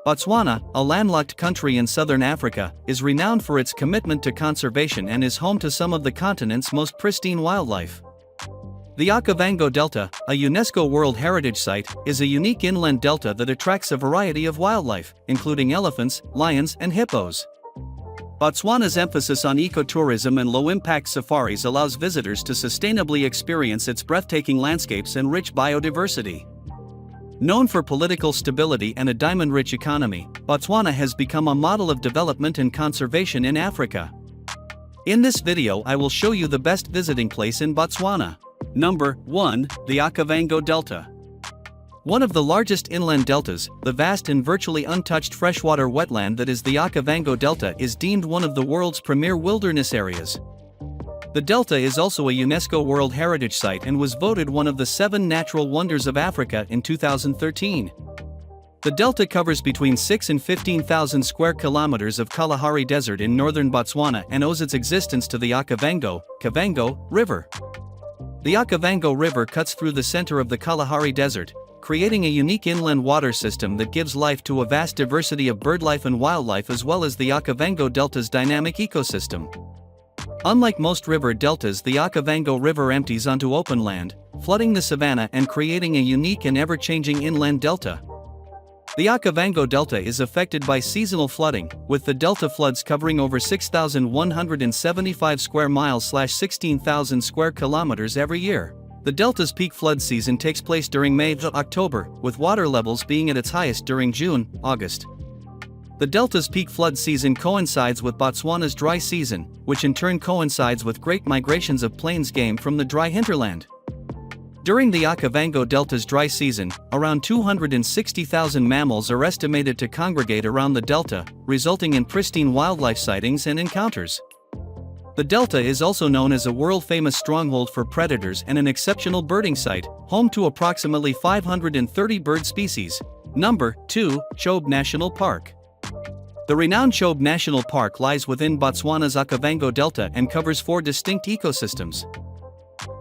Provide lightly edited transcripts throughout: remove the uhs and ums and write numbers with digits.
Botswana, a landlocked country in southern Africa, is renowned for its commitment to conservation and is home to some of the continent's most pristine wildlife. The Okavango Delta, a UNESCO World Heritage Site, is a unique inland delta that attracts a variety of wildlife, including elephants, lions, and hippos. Botswana's emphasis on ecotourism and low-impact safaris allows visitors to sustainably experience its breathtaking landscapes and rich biodiversity. Known for political stability and a diamond-rich economy, Botswana has become a model of development and conservation in Africa. In this video, I will show you the best visiting place in Botswana. Number 1. The Okavango Delta. One of the largest inland deltas, the vast and virtually untouched freshwater wetland that is the Okavango Delta is deemed one of the world's premier wilderness areas. The delta is also a UNESCO World Heritage Site and was voted one of the 7 natural wonders of Africa in 2013. The delta covers between 6 and 15,000 square kilometers of Kalahari Desert in northern Botswana and owes its existence to the Okavango River. The Okavango River cuts through the center of the Kalahari Desert, creating a unique inland water system that gives life to a vast diversity of birdlife and wildlife as well as the Okavango Delta's dynamic ecosystem. Unlike most river deltas, the Okavango River empties onto open land, flooding the savanna and creating a unique and ever-changing inland delta. The Okavango Delta is affected by seasonal flooding, with the delta floods covering over 6,175 square miles/16,000 square kilometers every year. The delta's peak flood season takes place during May to October, with water levels being at its highest during June-August. The delta's peak flood season coincides with Botswana's dry season, which in turn coincides with great migrations of plains game from the dry hinterland. During the Okavango Delta's dry season, around 260,000 mammals are estimated to congregate around the delta, resulting in pristine wildlife sightings and encounters. The delta is also known as a world-famous stronghold for predators and an exceptional birding site, home to approximately 530 bird species. Number 2. CHOBE National Park. The renowned CHOBE National Park lies within Botswana's Okavango Delta and covers 4 distinct ecosystems.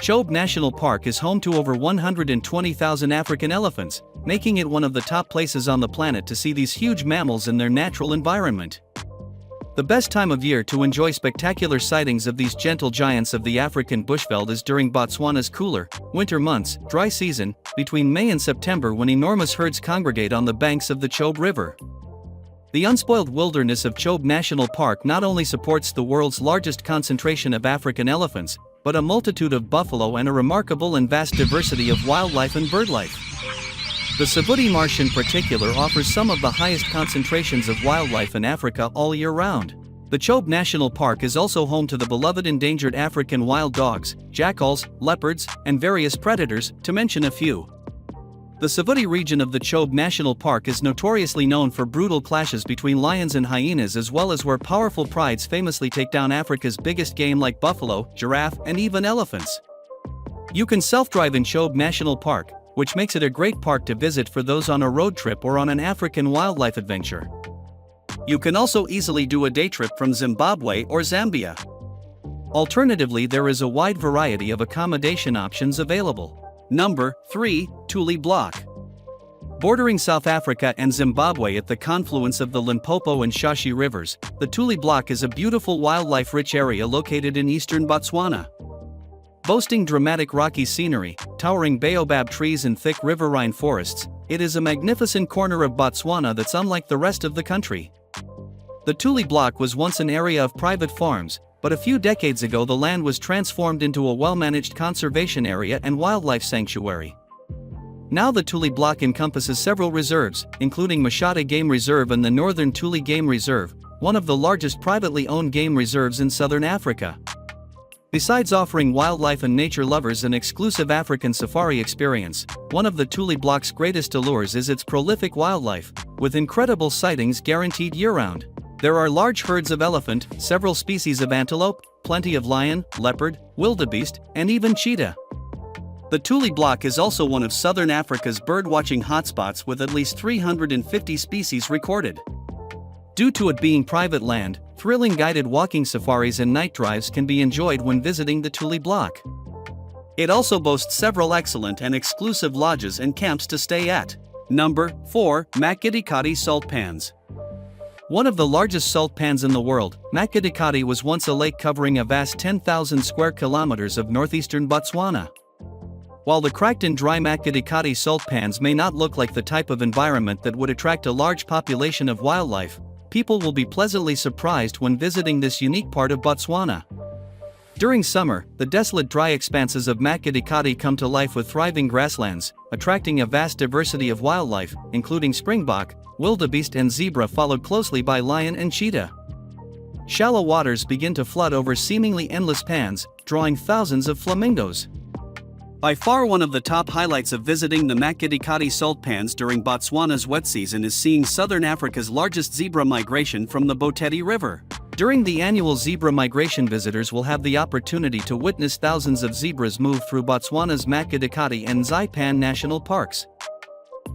CHOBE National Park is home to over 120,000 African elephants, making it one of the top places on the planet to see these huge mammals in their natural environment. The best time of year to enjoy spectacular sightings of these gentle giants of the African bushveld is during Botswana's cooler, winter months, dry season, between May and September when enormous herds congregate on the banks of the CHOBE River. The unspoiled wilderness of CHOBE National Park not only supports the world's largest concentration of African elephants, but a multitude of buffalo and a remarkable and vast diversity of wildlife and birdlife. The Savuti Marsh in particular offers some of the highest concentrations of wildlife in Africa all year round. The CHOBE National Park is also home to the beloved endangered African wild dogs, jackals, leopards, and various predators, to mention a few. The Savuti region of the CHOBE National Park is notoriously known for brutal clashes between lions and hyenas, as well as where powerful prides famously take down Africa's biggest game like buffalo, giraffe, and even elephants. You can self-drive in CHOBE National Park, which makes it a great park to visit for those on a road trip or on an African wildlife adventure. You can also easily do a day trip from Zimbabwe or Zambia. Alternatively, there is a wide variety of accommodation options available. Number 3. TULI Block. Bordering South Africa and Zimbabwe at the confluence of the Limpopo and Shashi rivers, the TULI Block is a beautiful wildlife-rich area located in eastern Botswana. Boasting dramatic rocky scenery, towering baobab trees and thick riverine forests, it is a magnificent corner of Botswana that's unlike the rest of the country. The TULI Block was once an area of private farms, but a few decades ago the land was transformed into a well-managed conservation area and wildlife sanctuary. Now the TULI Block encompasses several reserves, including Mashata Game Reserve and the Northern Tuli Game Reserve, one of the largest privately owned game reserves in southern Africa. Besides offering wildlife and nature lovers an exclusive African safari experience, one of the TULI Block's greatest allures is its prolific wildlife, with incredible sightings guaranteed year-round. There are large herds of elephant, several species of antelope, plenty of lion, leopard, wildebeest, and even cheetah. The TULI Block is also one of southern Africa's birdwatching hotspots with at least 350 species recorded. Due to it being private land, thrilling guided walking safaris and night drives can be enjoyed when visiting the TULI Block. It also boasts several excellent and exclusive lodges and camps to stay at. Number 4. MAKGADIGADI Salt Pans. One of the largest salt pans in the world, MAKGADIGADI was once a lake covering a vast 10,000 square kilometers of northeastern Botswana. While the cracked and dry MAKGADIGADI salt pans may not look like the type of environment that would attract a large population of wildlife, people will be pleasantly surprised when visiting this unique part of Botswana. During summer, the desolate dry expanses of MAKGADIGADI come to life with thriving grasslands, attracting a vast diversity of wildlife, including springbok, wildebeest and zebra, followed closely by lion and cheetah. Shallow waters begin to flood over seemingly endless pans, drawing thousands of flamingos. By far one of the top highlights of visiting the MAKGADIGADI salt pans during Botswana's wet season is seeing southern Africa's largest zebra migration from the Botswana River. During the annual zebra migration, visitors will have the opportunity to witness thousands of zebras move through Botswana's MAKGADIGADI and NXAI national parks.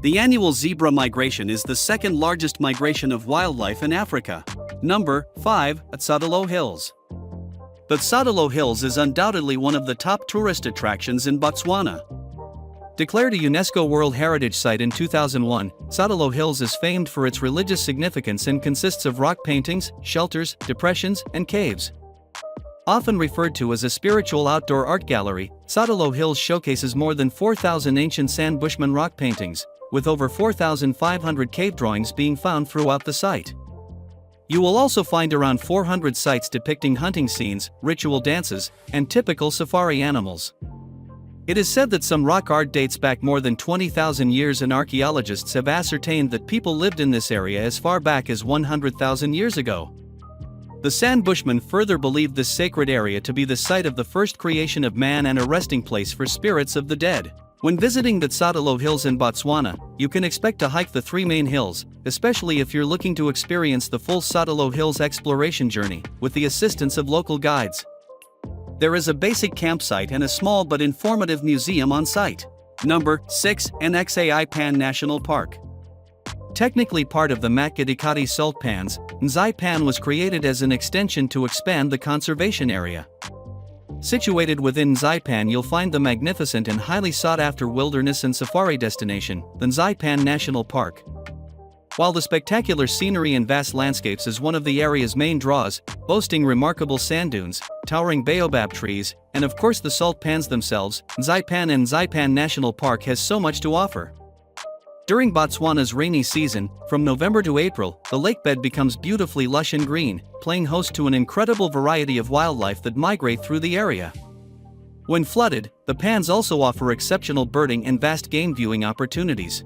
The annual zebra migration is the second largest migration of wildlife in Africa. Number 5. TSODILO Hills. The TSODILO Hills is undoubtedly one of the top tourist attractions in Botswana. Declared a UNESCO World Heritage Site in 2001, TSODILO Hills is famed for its religious significance and consists of rock paintings, shelters, depressions, and caves. Often referred to as a spiritual outdoor art gallery, TSODILO Hills showcases more than 4,000 ancient sand bushman rock paintings, with over 4,500 cave drawings being found throughout the site. You will also find around 400 sites depicting hunting scenes, ritual dances, and typical safari animals. It is said that some rock art dates back more than 20,000 years, and archaeologists have ascertained that people lived in this area as far back as 100,000 years ago. The Sand Bushmen further believed this sacred area to be the site of the first creation of man and a resting place for spirits of the dead. When visiting the TSODILO Hills in Botswana, you can expect to hike the three main hills, especially if you're looking to experience the full TSODILO Hills exploration journey, with the assistance of local guides. There is a basic campsite and a small but informative museum on site. Number 6. NXAI Pan National Park. Technically part of the MAKGADIGADI salt pans, NXAI Pan was created as an extension to expand the conservation area. Situated within NXAI Pan, you'll find the magnificent and highly sought-after wilderness and safari destination, the NXAI Pan National Park. While the spectacular scenery and vast landscapes is one of the area's main draws, boasting remarkable sand dunes, towering baobab trees, and of course the salt pans themselves, NXAI Pan and NXAI Pan National Park has so much to offer. During Botswana's rainy season, from November to April, the lakebed becomes beautifully lush and green, playing host to an incredible variety of wildlife that migrate through the area. When flooded, the pans also offer exceptional birding and vast game viewing opportunities.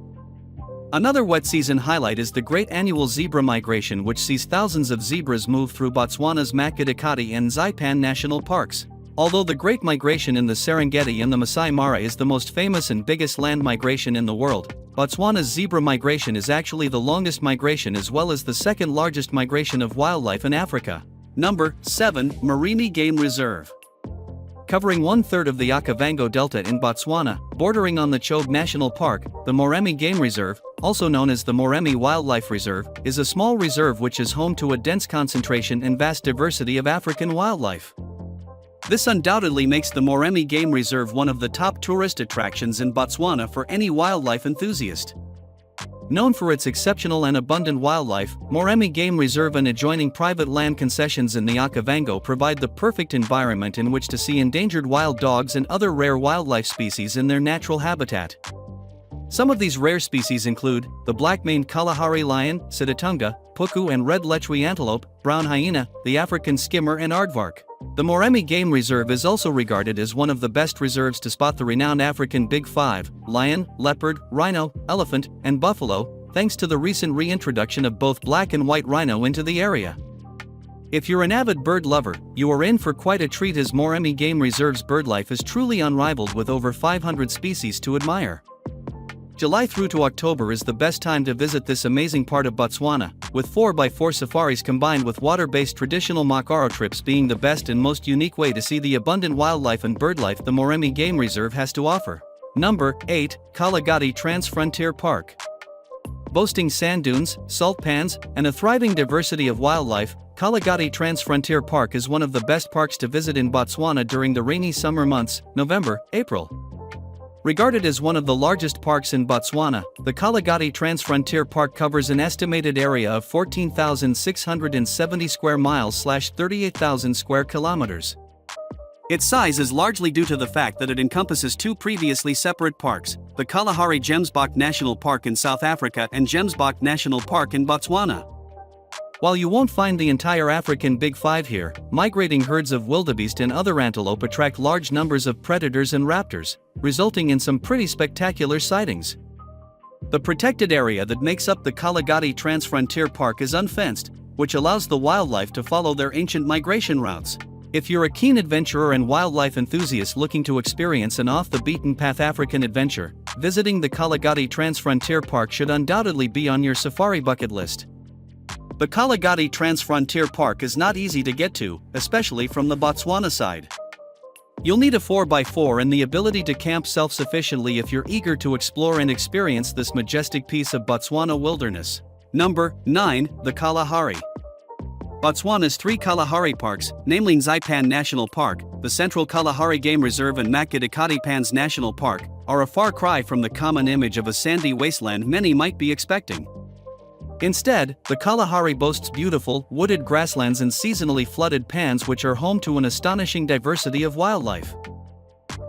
Another wet season highlight is the great annual zebra migration, which sees thousands of zebras move through Botswana's MAKGADIGADI and NXAI Pan national parks. Although the Great Migration in the Serengeti and the Masai Mara is the most famous and biggest land migration in the world, Botswana's zebra migration is actually the longest migration as well as the second largest migration of wildlife in Africa. Number 7. MOREMI Game Reserve. Covering 1/3 of the Okavango Delta in Botswana, bordering on the CHOBE National Park, the MOREMI Game Reserve, also known as the MOREMI Wildlife Reserve, is a small reserve which is home to a dense concentration and vast diversity of African wildlife. This undoubtedly makes the MOREMI Game Reserve one of the top tourist attractions in Botswana for any wildlife enthusiast. Known for its exceptional and abundant wildlife, MOREMI Game Reserve and adjoining private land concessions in the Okavango provide the perfect environment in which to see endangered wild dogs and other rare wildlife species in their natural habitat. Some of these rare species include the black-maned Kalahari lion, Sitatunga, puku and red lechwe antelope, brown hyena, the African skimmer and aardvark. The MOREMI Game Reserve is also regarded as one of the best reserves to spot the renowned African Big Five: lion, leopard, rhino, elephant, and buffalo, thanks to the recent reintroduction of both black and white rhino into the area. If you're an avid bird lover, you are in for quite a treat, as MOREMI Game Reserve's birdlife is truly unrivaled with over 500 species to admire. July through to October is the best time to visit this amazing part of Botswana, with 4x4 safaris combined with water-based traditional makaro trips being the best and most unique way to see the abundant wildlife and birdlife the MOREMI Game Reserve has to offer. Number 8. KALAHARI TRANSFRONTIER Park. Boasting sand dunes, salt pans, and a thriving diversity of wildlife, KALAHARI TRANSFRONTIER Park is one of the best parks to visit in Botswana during the rainy summer months, November, April. Regarded as one of the largest parks in Botswana, the KALAHARI TRANSFRONTIER Park covers an estimated area of 14,670 square miles / 38,000 square kilometers. Its size is largely due to the fact that it encompasses two previously separate parks, the Kalahari Gemsbok National Park in South Africa and Gemsbok National Park in Botswana. While you won't find the entire African Big Five here, migrating herds of wildebeest and other antelope attract large numbers of predators and raptors, resulting in some pretty spectacular sightings. The protected area that makes up the KALAHARI TRANSFRONTIER Park is unfenced, which allows the wildlife to follow their ancient migration routes. If you're a keen adventurer and wildlife enthusiast looking to experience an off-the-beaten-path African adventure, visiting the KALAHARI TRANSFRONTIER Park should undoubtedly be on your safari bucket list. The KALAHARI TRANSFRONTIER Park is not easy to get to, especially from the Botswana side. You'll need a 4x4 and the ability to camp self-sufficiently if you're eager to explore and experience this majestic piece of Botswana wilderness. Number 9. The Kalahari. Botswana's three Kalahari parks, namely NXAI National Park, the Central Kalahari Game Reserve and MAKGADIGGADI National Park, are a far cry from the common image of a sandy wasteland many might be expecting. Instead, the Kalahari boasts beautiful, wooded grasslands and seasonally flooded pans which are home to an astonishing diversity of wildlife.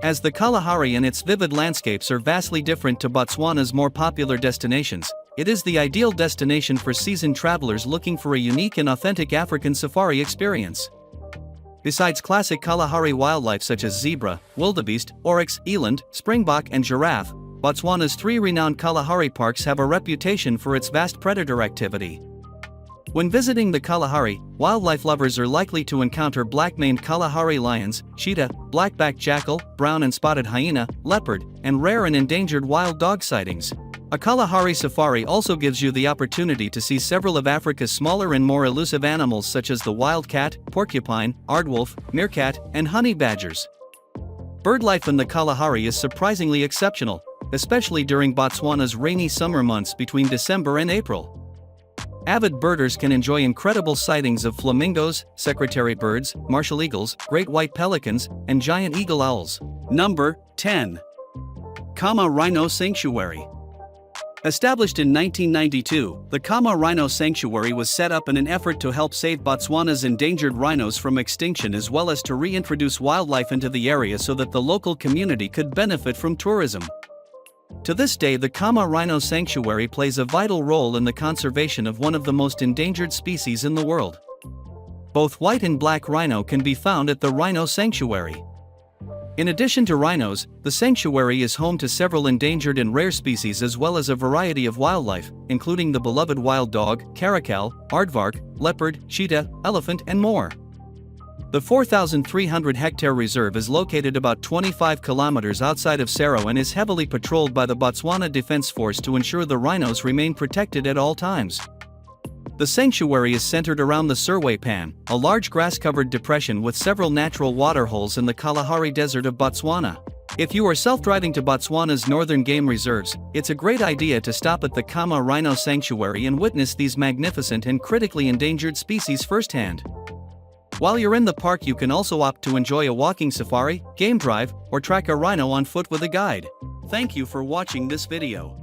As the Kalahari and its vivid landscapes are vastly different to Botswana's more popular destinations, it is the ideal destination for seasoned travelers looking for a unique and authentic African safari experience. Besides classic Kalahari wildlife such as zebra, wildebeest, oryx, eland, springbok and giraffe, Botswana's three renowned Kalahari parks have a reputation for its vast predator activity. When visiting the Kalahari, wildlife lovers are likely to encounter black-maned Kalahari lions, cheetah, black-backed jackal, brown and spotted hyena, leopard, and rare and endangered wild dog sightings. A Kalahari safari also gives you the opportunity to see several of Africa's smaller and more elusive animals such as the wild cat, porcupine, aardwolf, meerkat, and honey badgers. Birdlife in the Kalahari is surprisingly exceptional, especially during Botswana's rainy summer months between December and April. Avid birders can enjoy incredible sightings of flamingos, secretary birds, martial eagles, great white pelicans, and giant eagle owls. Number 10. KHAMA Rhino Sanctuary. Established in 1992, the KHAMA Rhino Sanctuary was set up in an effort to help save Botswana's endangered rhinos from extinction as well as to reintroduce wildlife into the area so that the local community could benefit from tourism. To this day, the KHAMA Rhino Sanctuary plays a vital role in the conservation of one of the most endangered species in the world. Both white and black rhino can be found at the Rhino Sanctuary. In addition to rhinos, the sanctuary is home to several endangered and rare species as well as a variety of wildlife, including the beloved wild dog, caracal, aardvark, leopard, cheetah, elephant, and more. The 4,300-hectare reserve is located about 25 kilometers outside of Saro and is heavily patrolled by the Botswana Defence Force to ensure the rhinos remain protected at all times. The sanctuary is centered around the Surway Pan, a large grass-covered depression with several natural waterholes in the Kalahari Desert of Botswana. If you are self-driving to Botswana's northern game reserves, it's a great idea to stop at the KHAMA Rhino Sanctuary and witness these magnificent and critically endangered species firsthand. While you're in the park, you can also opt to enjoy a walking safari, game drive, or track a rhino on foot with a guide. Thank you for watching this video.